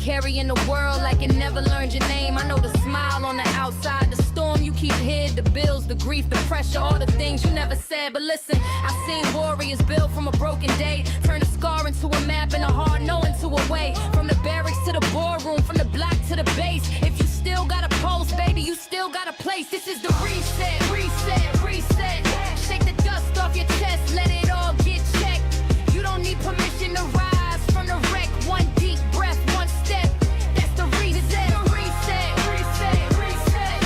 carrying the world like it never learned your name. I know the smile on the outside, the storm you keep hid, the bills, the grief, the pressure, all the things you never said. But listen, I've seen warriors build from a broken day, turn a scar into a map and a hard no into a way. From the barracks to the boardroom, from the block to the base. If you still got a pulse, baby, you still got a place. This is the reset, reset, reset. Shake the dust off your chest, let it all get checked. You don't need permission to rise from the wreck. One deep breath, one step. That's the reset, reset, reset, reset.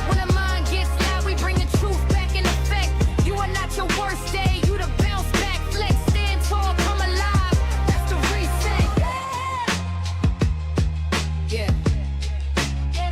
When the mind gets loud, we bring the truth back in effect. You are not your worst day, you the bounce back flex. Stand tall, come alive. That's the reset. Yeah. Yeah.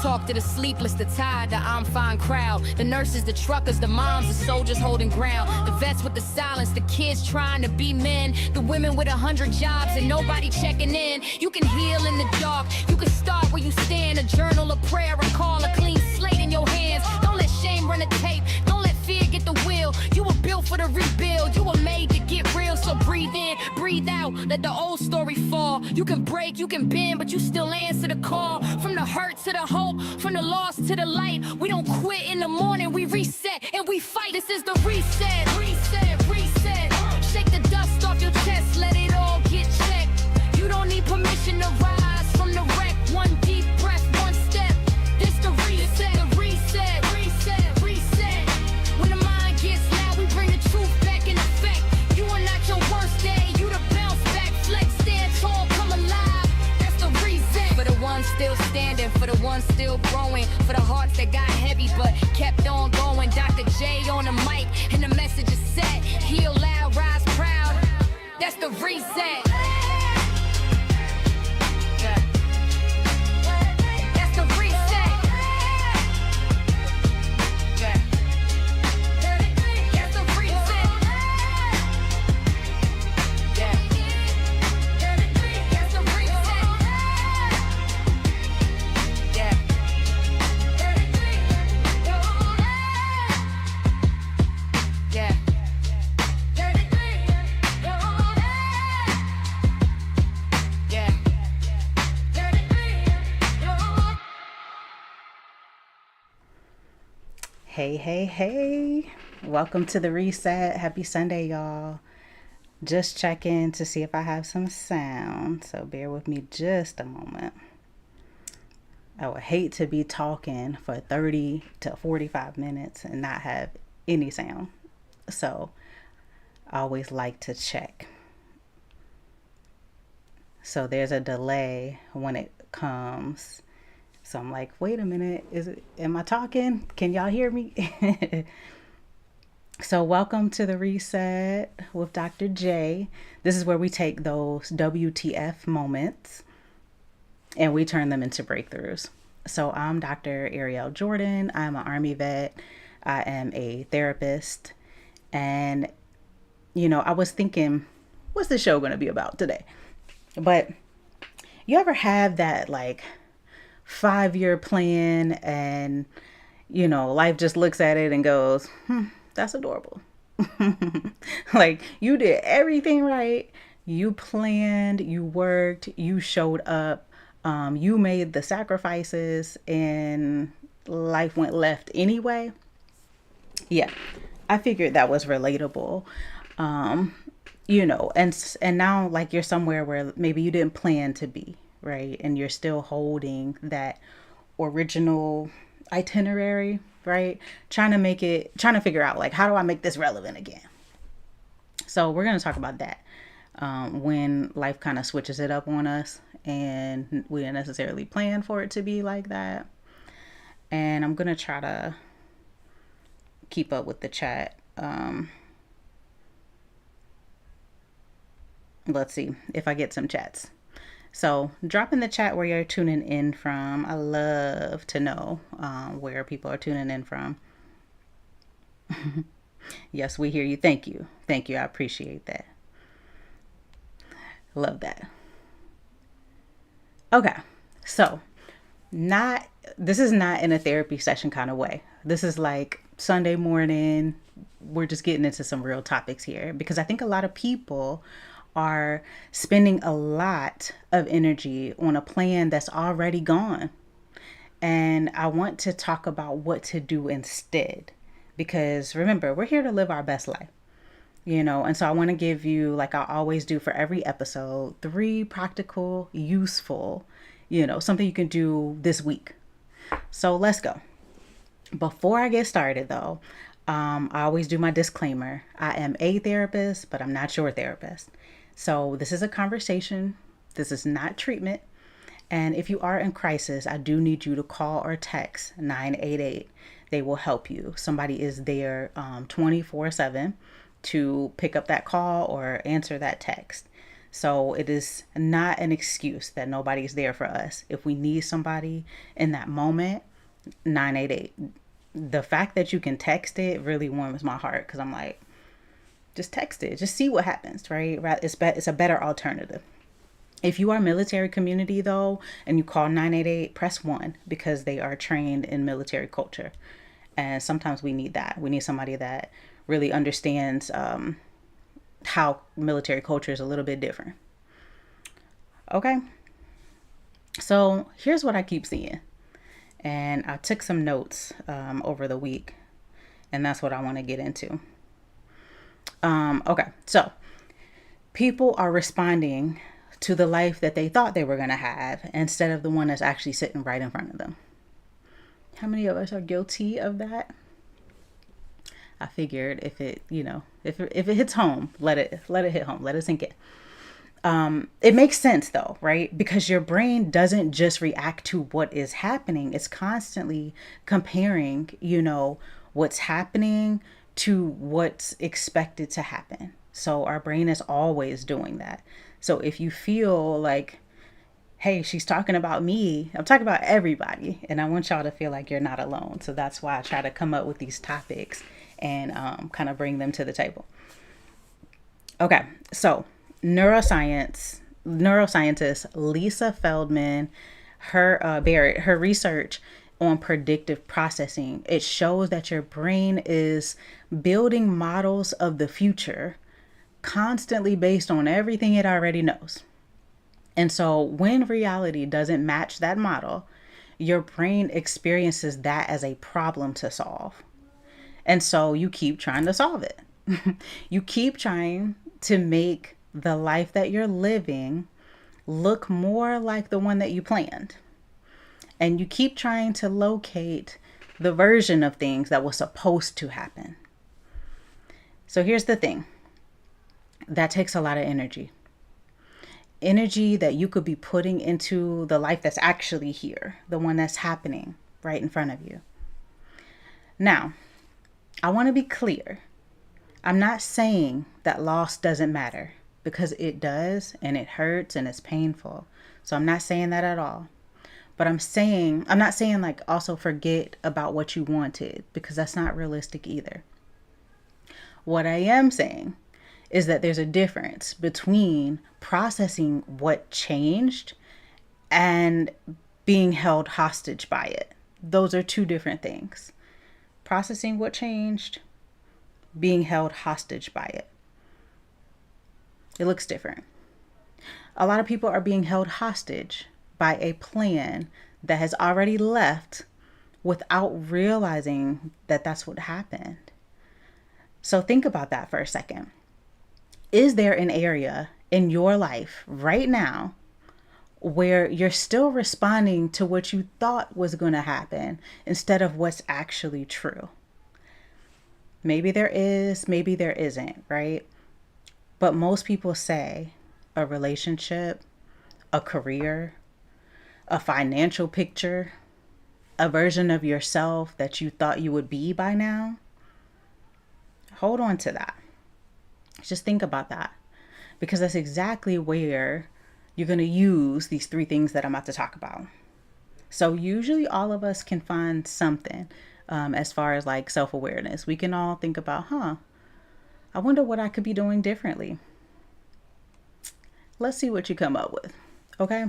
Talk to the sleepless, the tired, the I'm fine crowd. The nurses, the truckers, the moms, the soldiers holding ground. The vets with the silence, the kids trying to be men. The women with 100 jobs and nobody checking in. You can heal in the dark, you can start where you stand. A journal, a prayer, a call, a clean slate in your hands. Don't let shame run the tape, don't let fear get the wheel. You were built for the rebuild, you were made to get real. So breathe in, breathe out, let the old story fall. You can break, you can bend, but you still answer the call. From the hurt to the hope, from the loss to the light. We don't quit in the morning, we reset and we fight. This is the reset, reset, reset. Shake the dust off your chest, let it all get checked. You don't need permission to rise from the wreck. One deep breath, one step. This the reset, reset, reset, reset. When the mind gets loud, we bring the truth back in effect. You are not your worst day, you the bounce back flex. Stand tall, come alive. That's the reset. For the ones still standing, for the ones still growing, for the hearts that got heavy but kept on going. Dr.J on the mic and the message is set. Heal loud, rise proud. That's the reset. Yeah. That's the reset. Yeah. That's the reset. Yeah. That's the reset. Yeah. Yeah. Yeah. Hey, hey, hey. Welcome to the reset. Happy Sunday, y'all. Just checking to see if I have some sound, so bear with me just a moment. I would hate to be talking for 30 to 45 minutes and not have any sound. So I always like to check. So there's a delay when it comes. So I'm like, wait a minute, am I talking? Can y'all hear me? So welcome to the reset with Dr. J. This is where we take those W.T.F moments and we turn them into breakthroughs. So I'm Dr. Arielle Jordan. I'm an Army vet. I am a therapist. And, you know, I was thinking, what's the show going to be about today? But you ever have that like 5-year plan and, you know, life just looks at it and goes, that's adorable. Like you did everything right. You planned, you worked, you showed up, you made the sacrifices and life went left anyway. Yeah, I figured that was relatable. You know, and now like you're somewhere where maybe you didn't plan to be, right? And you're still holding that original itinerary, right? Trying to figure out like, how do I make this relevant again? So we're going to talk about that. When life kind of switches it up on us and we didn't necessarily plan for it to be like that. And I'm going to try to keep up with the chat. Let's see if I get some chats. So drop in the chat where you're tuning in from. I love to know where people are tuning in from. Yes, we hear you. Thank you. Thank you. I appreciate that. Love that. Okay. So this is not in a therapy session kind of way. This is like Sunday morning. We're just getting into some real topics here because I think a lot of people are spending a lot of energy on a plan that's already gone. And I want to talk about what to do instead. Because remember, we're here to live our best life, and so I want to give you, like I always do for every episode, 3 practical, useful, something you can do this week. So let's go. Before I get started, though, I always do my disclaimer. I am a therapist, but I'm not your therapist. So this is a conversation. This is not treatment. And if you are in crisis, I do need you to call or text 988. They will help you. Somebody is there 24/7 to pick up that call or answer that text. So it is not an excuse that nobody's there for us. If we need somebody in that moment, 988. The fact that you can text it really warms my heart because I'm like, just text it. Just see what happens, right? It's a better alternative. If you are military community, though, and you call 988, press 1 because they are trained in military culture. And sometimes we need that. We need somebody that really understands how military culture is a little bit different. Okay. So here's what I keep seeing. And I took some notes over the week, and that's what I want to get into. Okay, so people are responding to the life that they thought they were going to have instead of the one that's actually sitting right in front of them. How many of us are guilty of that? I figured if it hits home, let it hit home, let it sink in. It makes sense though, right? Because your brain doesn't just react to what is happening. It's constantly comparing, what's happening to what's expected to happen. So our brain is always doing that. So if you feel like, hey, she's talking about me, I'm talking about everybody. And I want y'all to feel like you're not alone. So that's why I try to come up with these topics and kind of bring them to the table. Okay, so neuroscientist Lisa Feldman, her research on predictive processing, it shows that your brain is building models of the future constantly based on everything it already knows. And so when reality doesn't match that model, your brain experiences that as a problem to solve. And so you keep trying to solve it. You keep trying to make the life that you're living look more like the one that you planned. And you keep trying to locate the version of things that was supposed to happen. So here's the thing. That takes a lot of energy. Energy that you could be putting into the life that's actually here, the one that's happening right in front of you. Now, I want to be clear. I'm not saying that loss doesn't matter, because it does, and it hurts, and it's painful. So I'm not saying that at all. But I'm not saying like also forget about what you wanted, because that's not realistic either. What I am saying is that there's a difference between processing what changed and being held hostage by it. Those are 2 different things. Processing what changed, being held hostage by it. It looks different. A lot of people are being held hostage by a plan that has already left without realizing that that's what happened. So think about that for a second. Is there an area in your life right now where you're still responding to what you thought was going to happen instead of what's actually true? Maybe there is, maybe there isn't, right? But most people say a relationship, a career, a financial picture, a version of yourself that you thought you would be by now. Hold on to that. Just think about that, because that's exactly where you're going to use these 3 things that I'm about to talk about. So usually all of us can find something as far as like self-awareness. We can all think about, I wonder what I could be doing differently. Let's see what you come up with. Okay.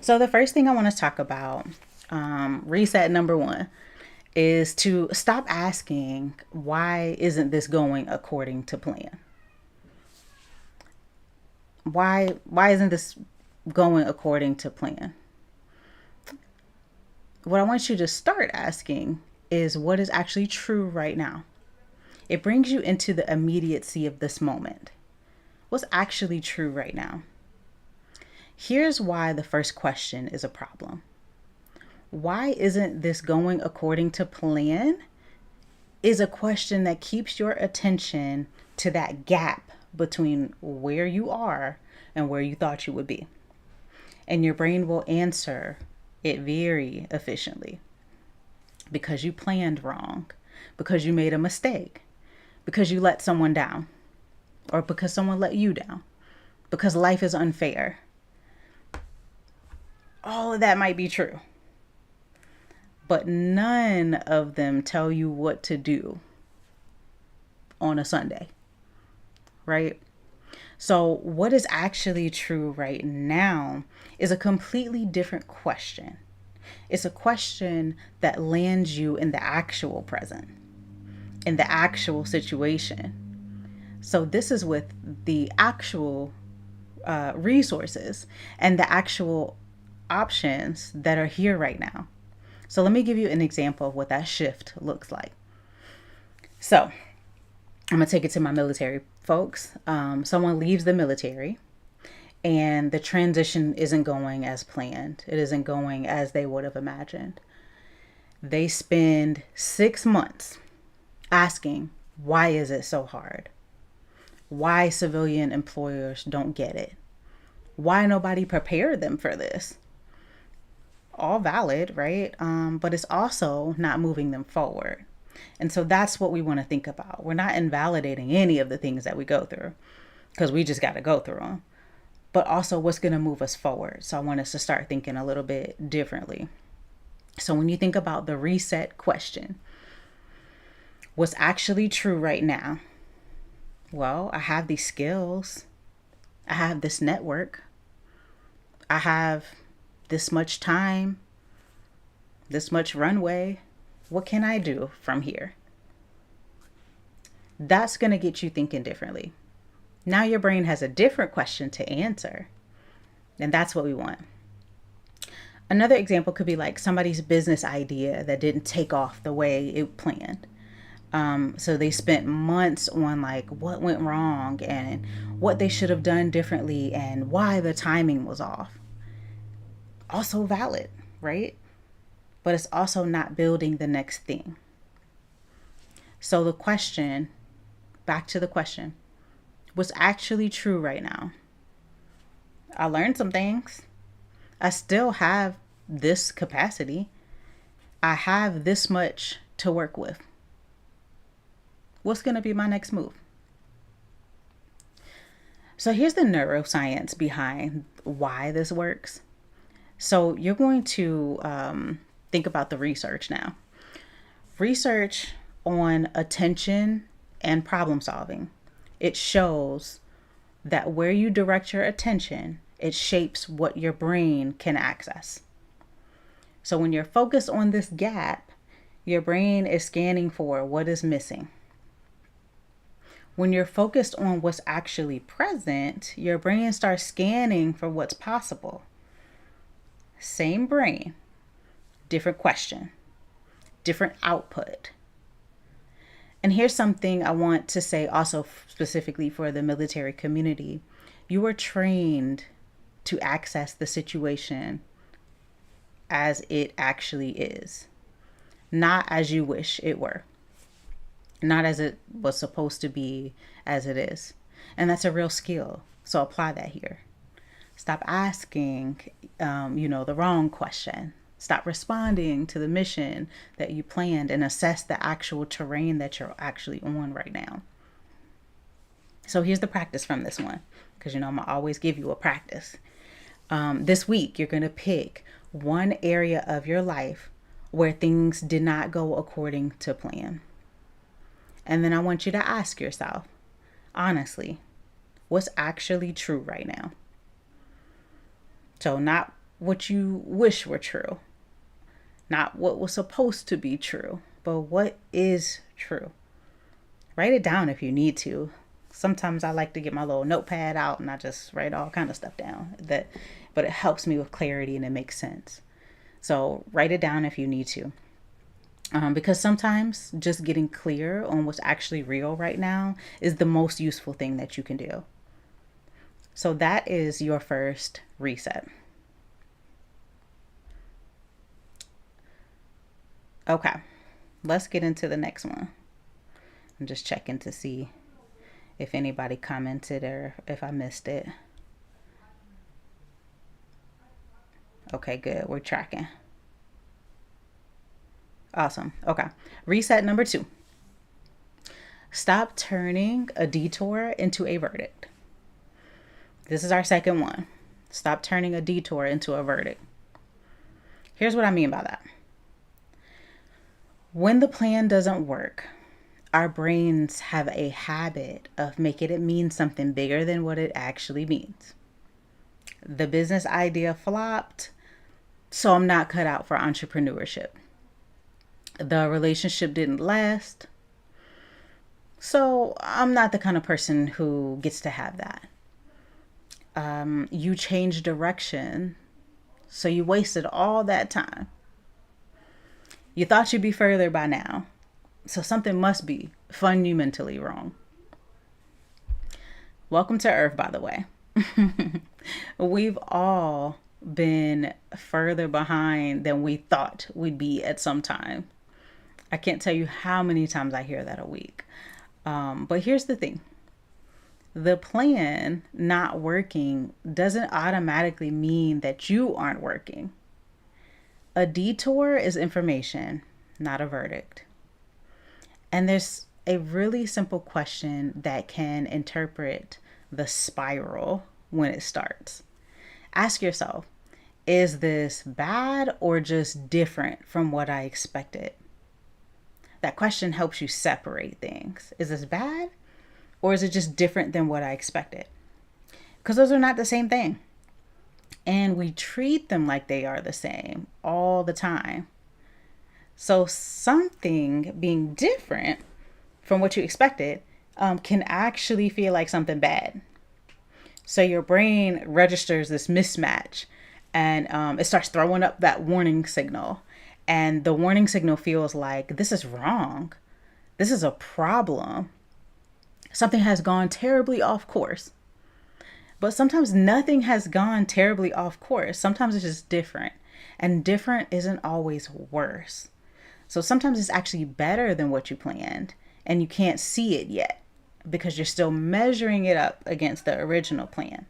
So the first thing I want to talk about, reset number 1, is to stop asking, why isn't this going according to plan? Why isn't this going according to plan? What I want you to start asking is, what is actually true right now? It brings you into the immediacy of this moment. What's actually true right now? Here's why the first question is a problem. Why isn't this going according to plan? Is a question that keeps your attention to that gap between where you are and where you thought you would be. And your brain will answer it very efficiently because you planned wrong, because you made a mistake, because you let someone down, or because someone let you down, because life is unfair. All of that might be true, but none of them tell you what to do on a Sunday, right? So what is actually true right now is a completely different question. It's a question that lands you in the actual present, in the actual situation. So this is with the actual resources and the actual options that are here right now. So let me give you an example of what that shift looks like. So I'm going to take it to my military folks. Someone leaves the military and the transition isn't going as planned. It isn't going as they would have imagined. They spend 6 months asking, why is it so hard? Why civilian employers don't get it? Why nobody prepared them for this? All valid, right? But it's also not moving them forward. And so that's what we want to think about. We're not invalidating any of the things that we go through because we just got to go through them, but also what's going to move us forward. So I want us to start thinking a little bit differently. So when you think about the reset question, what's actually true right now? Well, I have these skills. I have this network. I have this much time, this much runway. What can I do from here? That's going to get you thinking differently. Now your brain has a different question to answer. And that's what we want. Another example could be like somebody's business idea that didn't take off the way it planned. So they spent months on like what went wrong and what they should have done differently and why the timing was off. Also valid, right? But it's also not building the next thing. So the question, back to the question, what's actually true right now? I learned some things. I still have this capacity. I have this much to work with. What's going to be my next move? So here's the neuroscience behind why this works. So you're going to think about the research now. Research on attention and problem solving. It shows that where you direct your attention, it shapes what your brain can access. So when you're focused on this gap, your brain is scanning for what is missing. When you're focused on what's actually present, your brain starts scanning for what's possible. Same brain, different question, different output. And here's something I want to say also specifically for the military community. You are trained to access the situation as it actually is, not as you wish it were, not as it was supposed to be, as it is. And that's a real skill. So apply that here. Stop asking, the wrong question. Stop responding to the mission that you planned and assess the actual terrain that you're actually on right now. So here's the practice from this one, because I'm going to always give you a practice. This week, you're going to pick one area of your life where things did not go according to plan. And then I want you to ask yourself, honestly, what's actually true right now? So not what you wish were true. Not what was supposed to be true, but what is true. Write it down if you need to. Sometimes I like to get my little notepad out and I just write all kind of stuff down, but it helps me with clarity and it makes sense. So write it down if you need to. Because sometimes just getting clear on what's actually real right now is the most useful thing that you can do. So that is your first reset. Okay, let's get into the next one. I'm just checking to see if anybody commented or if I missed it. Okay, good. We're tracking. Awesome. Okay. Reset number 2. Stop turning a detour into a verdict. This is our second one. Stop turning a detour into a verdict. Here's what I mean by that. When the plan doesn't work, our brains have a habit of making it mean something bigger than what it actually means. The business idea flopped, so I'm not cut out for entrepreneurship. The relationship didn't last, so I'm not the kind of person who gets to have that. You changed direction, so you wasted all that time. You thought you'd be further by now, so something must be fundamentally wrong. Welcome to Earth, by the way. We've all been further behind than we thought we'd be at some time. I can't tell you how many times I hear that a week. But here's the thing. The plan not working doesn't automatically mean that you aren't working. A detour is information, not a verdict. And there's a really simple question that can interpret the spiral when it starts. Ask yourself, is this bad or just different from what I expected? That question helps you separate things. Is this bad or is it just different than what I expected? Because those are not the same thing. And we treat them like they are the same all the time. So something being different from what you expected can actually feel like something bad. So your brain registers this mismatch and it starts throwing up that warning signal. And the warning signal feels like this is wrong. This is a problem. Something has gone terribly off course. But sometimes nothing has gone terribly off course. Sometimes it's just different. And different isn't always worse. So sometimes it's actually better than what you planned. And you can't see it yet because you're still measuring it up against the original plan.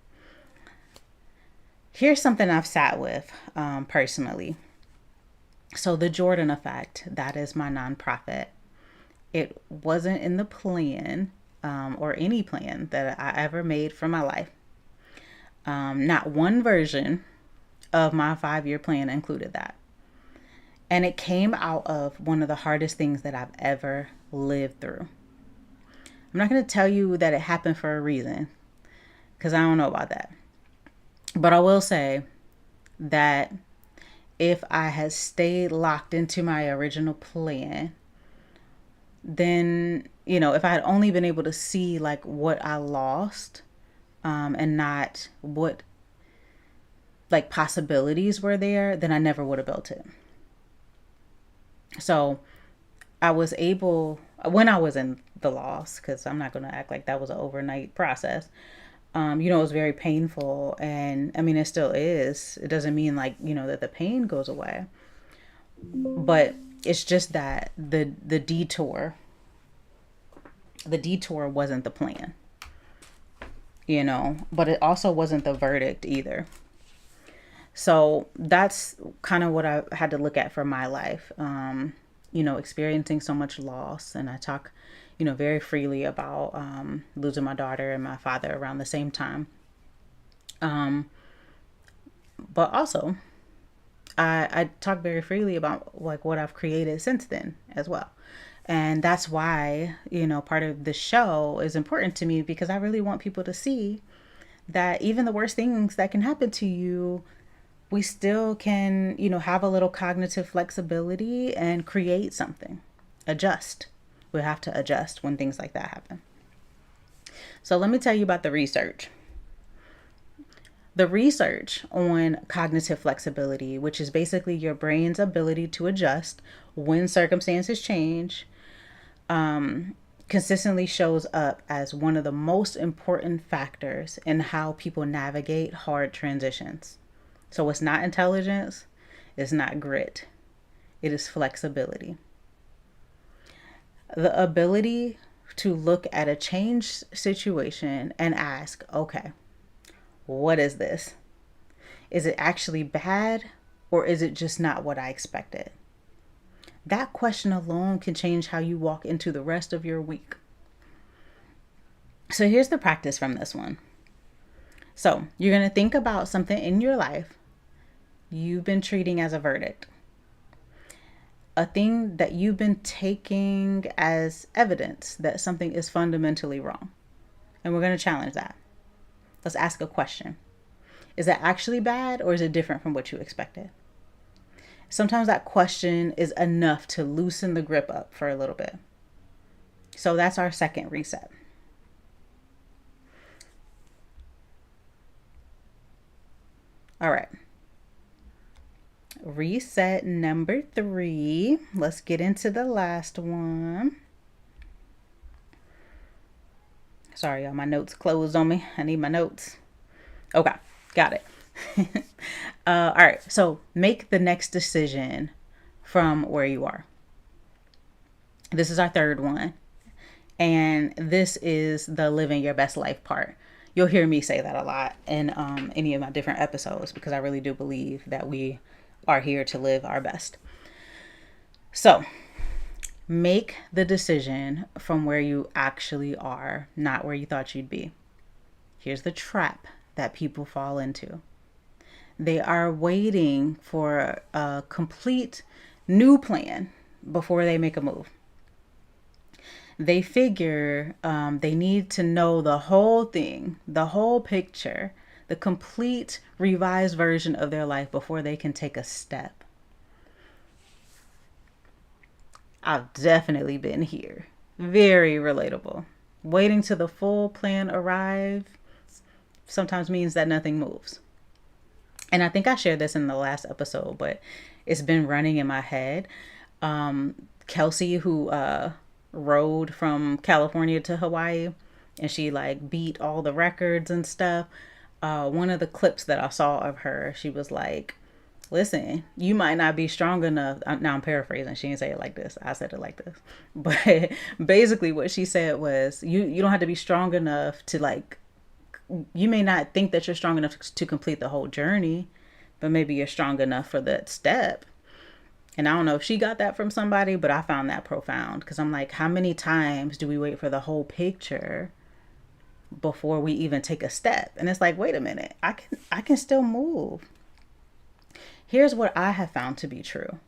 Here's something I've sat with personally. So the Jordan Effect, that is my nonprofit. It wasn't in the plan or any plan that I ever made for my life. Not one version of my 5-year plan included that. And it came out of one of the hardest things that I've ever lived through. I'm not going to tell you that it happened for a reason, because I don't know about that. But I will say that if I had stayed locked into my original plan, then, if I had only been able to see like what I lost, and not what like possibilities were there, then I never would have built it. So I was able, when I was in the loss, because I'm not going to act like that was an overnight process. It was very painful, and I mean, it still is. It doesn't mean like, that the pain goes away, but it's just that the detour wasn't the plan. But it also wasn't the verdict either. So that's kind of what I had to look at for my life, experiencing so much loss. And I talk, very freely about losing my daughter and my father around the same time. But also, I talk very freely about like what I've created since then as well. And that's why, part of the show is important to me, because I really want people to see that even the worst things that can happen to you we still can, have a little cognitive flexibility and create something, adjust. We have to adjust when things like that happen. So let me tell you about the research. The research on cognitive flexibility, which is basically your brain's ability to adjust when circumstances change, consistently shows up as one of the most important factors in how people navigate hard transitions. So it's not intelligence, it's not grit, it is flexibility. The ability to look at a changed situation and ask, okay, what is this? Is it actually bad, or is it just not what I expected? That question alone can change how you walk into the rest of your week. So here's the practice from this one. So you're going to think about something in your life you've been treating as a verdict, a thing that you've been taking as evidence that something is fundamentally wrong. And we're going to challenge that. Let's ask a question. Is that actually bad, or is it different from what you expected? Sometimes that question is enough to loosen the grip up for a little bit. So that's our second reset. All right. Reset number 3. Let's get into the last one. Sorry, y'all, my notes closed on me. I need my notes. Okay, got it. All right, so make the next decision from where you are. This is our third one. And this is the living your best life part. You'll hear me say that a lot in any of my different episodes, because I really do believe that we are here to live our best. So make the decision from where you actually are, not where you thought you'd be. Here's the trap that people fall into. They are waiting for a complete new plan before they make a move. They figure they need to know the whole thing, the whole picture, the complete revised version of their life before they can take a step. I've definitely been here. Very relatable. Waiting till the full plan arrive sometimes means that nothing moves. And I think I shared this in the last episode, but it's been running in my head. Kelsey, who rode from California to Hawaii, and she beat all the records and stuff. One of the clips that I saw of her, she was like, listen, you might not be strong enough. Now I'm paraphrasing. She didn't say it like this. I said it like this. But basically what she said was, you don't have to be strong enough to you may not think that you're strong enough to complete the whole journey, but maybe you're strong enough for that step. And I don't know if she got that from somebody, but I found that profound, because I'm like, how many times do we wait for the whole picture before we even take a step? And it's like, wait a minute, I can still move. Here's what I have found to be true.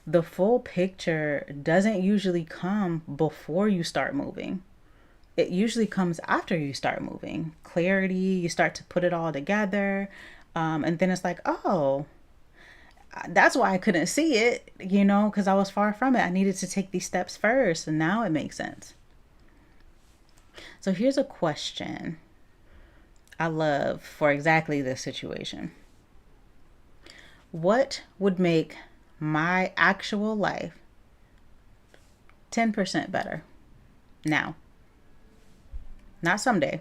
The full picture doesn't usually come before you start moving. It usually comes after you start moving. Clarity, you start to put it all together. And then it's like, oh, that's why I couldn't see it, because I was far from it. I needed to take these steps first, and now it makes sense. So here's a question I love for exactly this situation. What would make my actual life 10% better now? Not someday.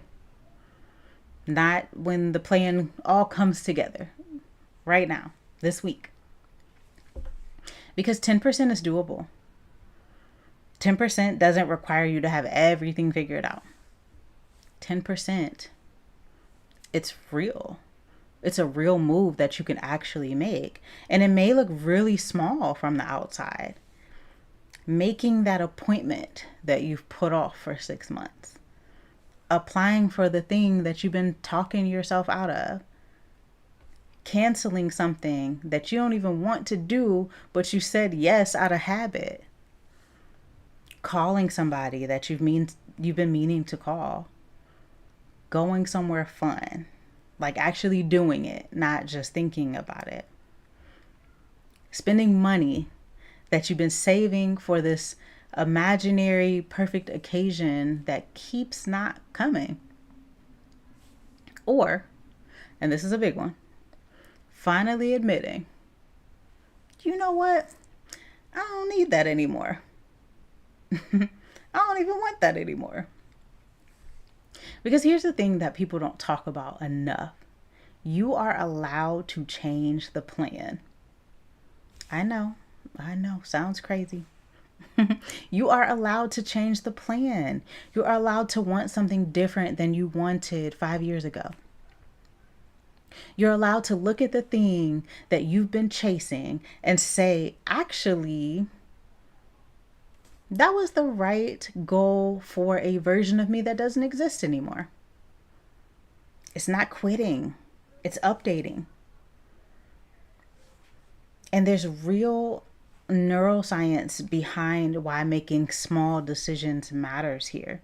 Not when the plan all comes together. Right now, this week. Because 10% is doable. 10% doesn't require you to have everything figured out. 10%, it's real. It's a real move that you can actually make. And it may look really small from the outside. Making that appointment that you've put off for 6 months. Applying for the thing that you've been talking yourself out of. Canceling something that you don't even want to do, but you said yes out of habit. Calling somebody that you've been meaning to call. Going somewhere fun. like actually doing it, not just thinking about it. Spending money that you've been saving for this imaginary perfect occasion that keeps not coming. Or, and this is a big one, finally admitting, you know what? I don't need that anymore. I don't even want that anymore. Because here's the thing that people don't talk about enough. You are allowed to change the plan. I know, sounds crazy. You are allowed to change the plan. You are allowed to want something different than you wanted 5 years ago. You're allowed to look at the thing that you've been chasing and say, actually, that was the right goal for a version of me that doesn't exist anymore. It's not quitting, it's updating. And there's real neuroscience behind why making small decisions matters here.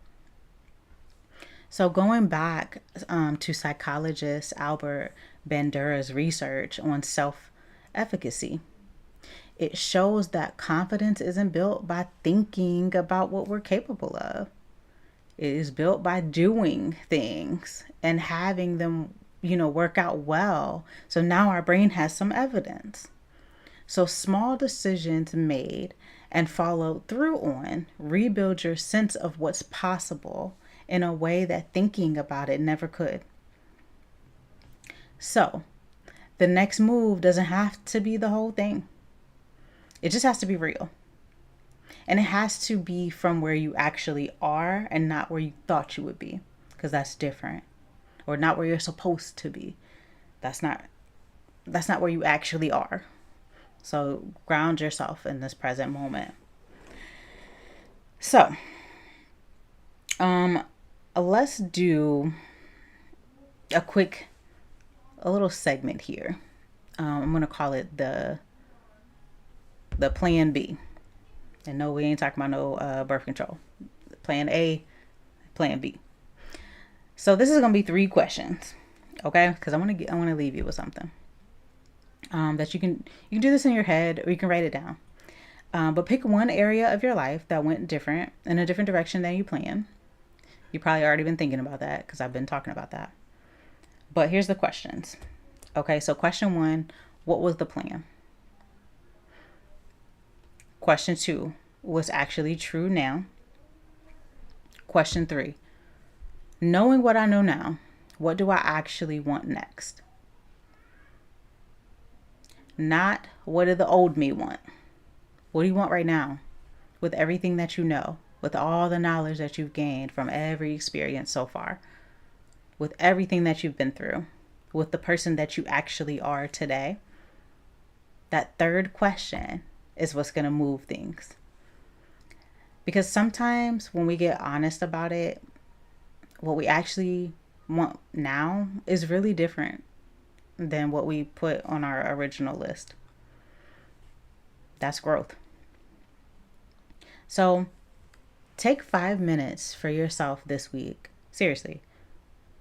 So going back to psychologist Albert Bandura's research on self-efficacy, it shows that confidence isn't built by thinking about what we're capable of. It is built by doing things and having them, work out well. So now our brain has some evidence. So small decisions made and followed through on rebuild your sense of what's possible in a way that thinking about it never could. So the next move doesn't have to be the whole thing. It just has to be real. And it has to be from where you actually are and not where you thought you would be, because that's different. Or not where you're supposed to be. That's not where you actually are. So ground yourself in this present moment. So, let's do a little segment here. I'm going to call it the plan B. And no, we ain't talking about no birth control. Plan A, plan B. So this is going to be 3 questions. Okay? Because I want to leave you with something. That you can do this in your head or you can write it down. But pick one area of your life that went different in a different direction than you planned. You probably already been thinking about that because I've been talking about that. But here's the questions. Okay, so question 1, what was the plan? Question 2, what's actually true now? Question 3, knowing what I know now, what do I actually want next? Not what did the old me want? What do you want right now? With everything that you know, with all the knowledge that you've gained from every experience so far, with everything that you've been through, with the person that you actually are today. That third question is what's going to move things. Because sometimes when we get honest about it, what we actually want now is really different than what we put on our original list. That's growth. So take 5 minutes for yourself this week. Seriously,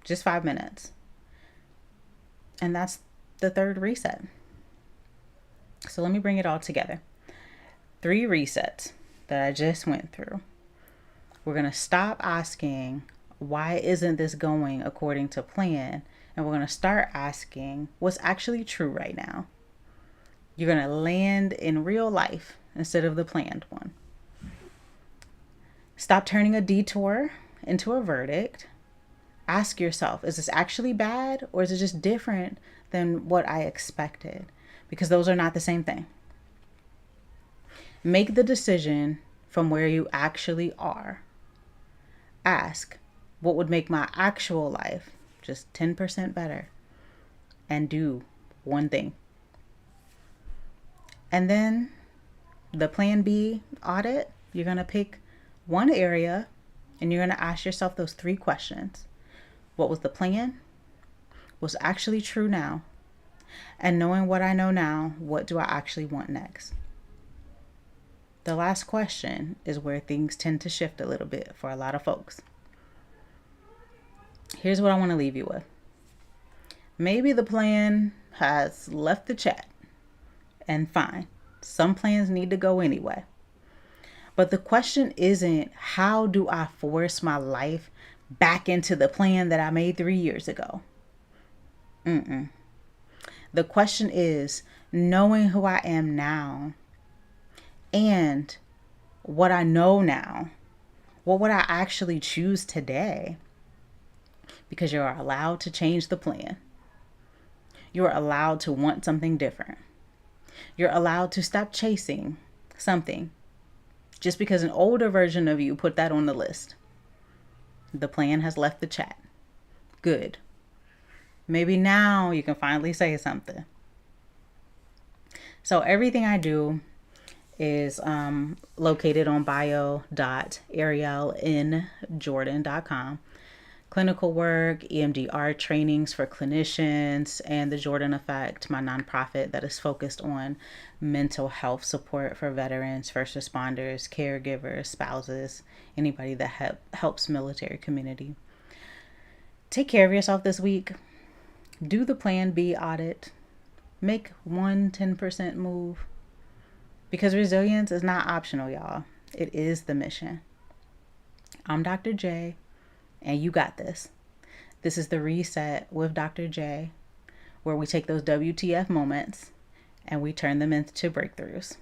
just 5 minutes. And that's the third reset. So let me bring it all together. 3 resets that I just went through. We're going to stop asking, why isn't this going according to plan? And we're going to start asking what's actually true right now. You're going to land in real life instead of the planned one. Stop turning a detour into a verdict. Ask yourself, is this actually bad or is it just different than what I expected? Because those are not the same thing. Make the decision from where you actually are. Ask, what would make my actual life just 10% better? And do one thing. And then the plan B audit, you're going to pick one area and you're going to ask yourself those 3 questions. What was the plan? What's actually true now? And knowing what I know now, what do I actually want next? The last question is where things tend to shift a little bit for a lot of folks. Here's what I want to leave you with. Maybe the plan has left the chat, and fine. Some plans need to go anyway. But the question isn't, how do I force my life back into the plan that I made 3 years ago? The question is, knowing who I am now and what I know now, what would I actually choose today? Because you're allowed to change the plan. You're allowed to want something different. You're allowed to stop chasing something just because an older version of you put that on the list. The plan has left the chat. Good. Maybe now you can finally say something. So everything I do is located on bio.ariellejordan.com. Clinical work, EMDR trainings for clinicians, and the Jordan Effect, my nonprofit that is focused on mental health support for veterans, first responders, caregivers, spouses, anybody that helps military community. Take care of yourself this week. Do the Plan B audit. Make 10% move. Because resilience is not optional, y'all. It is the mission. I'm Dr. J. And you got this. This is the Reset with Dr. J, where we take those WTF moments and we turn them into breakthroughs.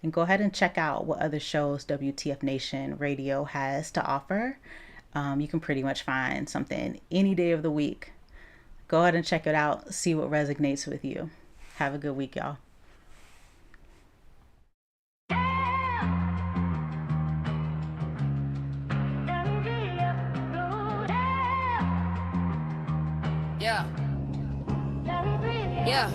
And go ahead and check out what other shows WTF Nation Radio has to offer. You can pretty much find something any day of the week. Go ahead and check it out. See what resonates with you. Have a good week, y'all. Yeah.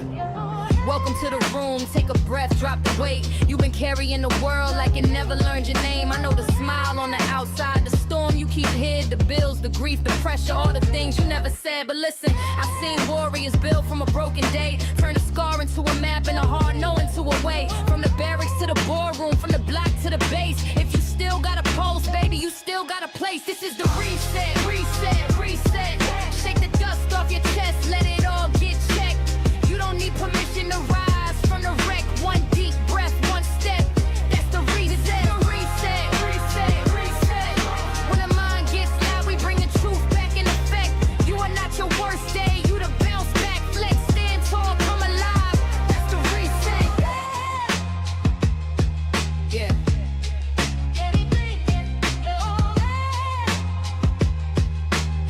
Welcome to the room, take a breath, drop the weight. You've been carrying the world like you never learned your name. I know the smile on the outside, the storm you keep hid, the bills, the grief, the pressure, all the things you never said. But listen, I've seen warriors build from a broken day, turn a scar into a map and a hard no into a way. From the barracks to the boardroom, from the block to the base. If you still got a pulse, baby, you still got a place. This is the reset, reset, reset. Shake the dust off your chest, let it all get checked. You don't need permission to rise from the wreck. One deep breath, one step. That's the reset. Reset, reset, reset. When the mind gets loud, we bring the truth back in effect. You are not your worst day. You the bounce back, flex, stand tall, come alive. That's the reset. Yeah.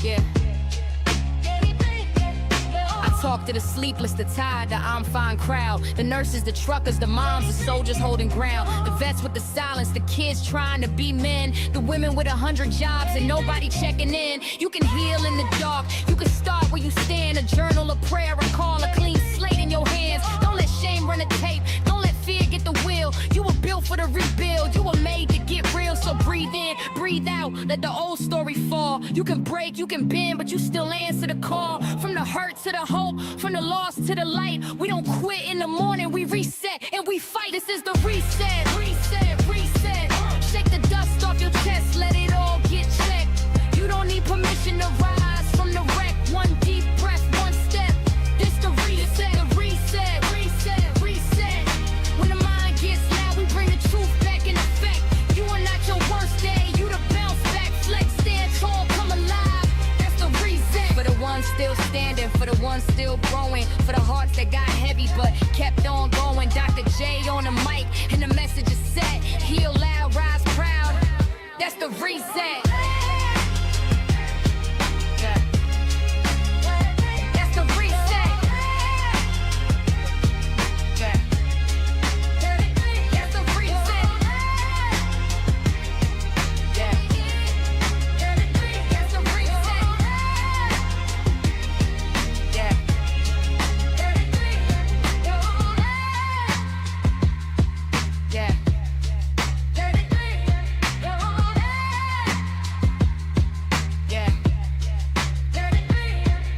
Yeah. Talk to the sleepless, the tired, the I'm fine crowd. The nurses, the truckers, the moms, the soldiers holding ground. The vets with the silence, the kids trying to be men. The women with 100 jobs and nobody checking in. You can heal in the dark, you can start where you stand. A journal, a prayer, a call, a clean slate in your hands. Don't let shame run the tape, don't let fear get the wheel. You were built for the rebuild, you were made to get real. So breathe in, breathe out, let the old story fall. You can break, you can bend, but you still answer the call. From the hurt to the hope, from the loss to the light. We don't quit in the morning, we reset and we fight. This is the reset, reset, reset. Shake the dust off your chest, let it all get checked. You don't need permission to rise from the wreck. One deep breath, one step. This the reset, reset, reset, reset. When the mind gets loud, we bring the truth back in effect. You are not your worst day, you the bounce back, flex, stand tall, come alive. That's the reset. For the ones still standing, for the ones still growing, for the hearts that got heavy but kept on going. Dr. J on the mic and the message is set. Heal loud, rise proud. That's the reset.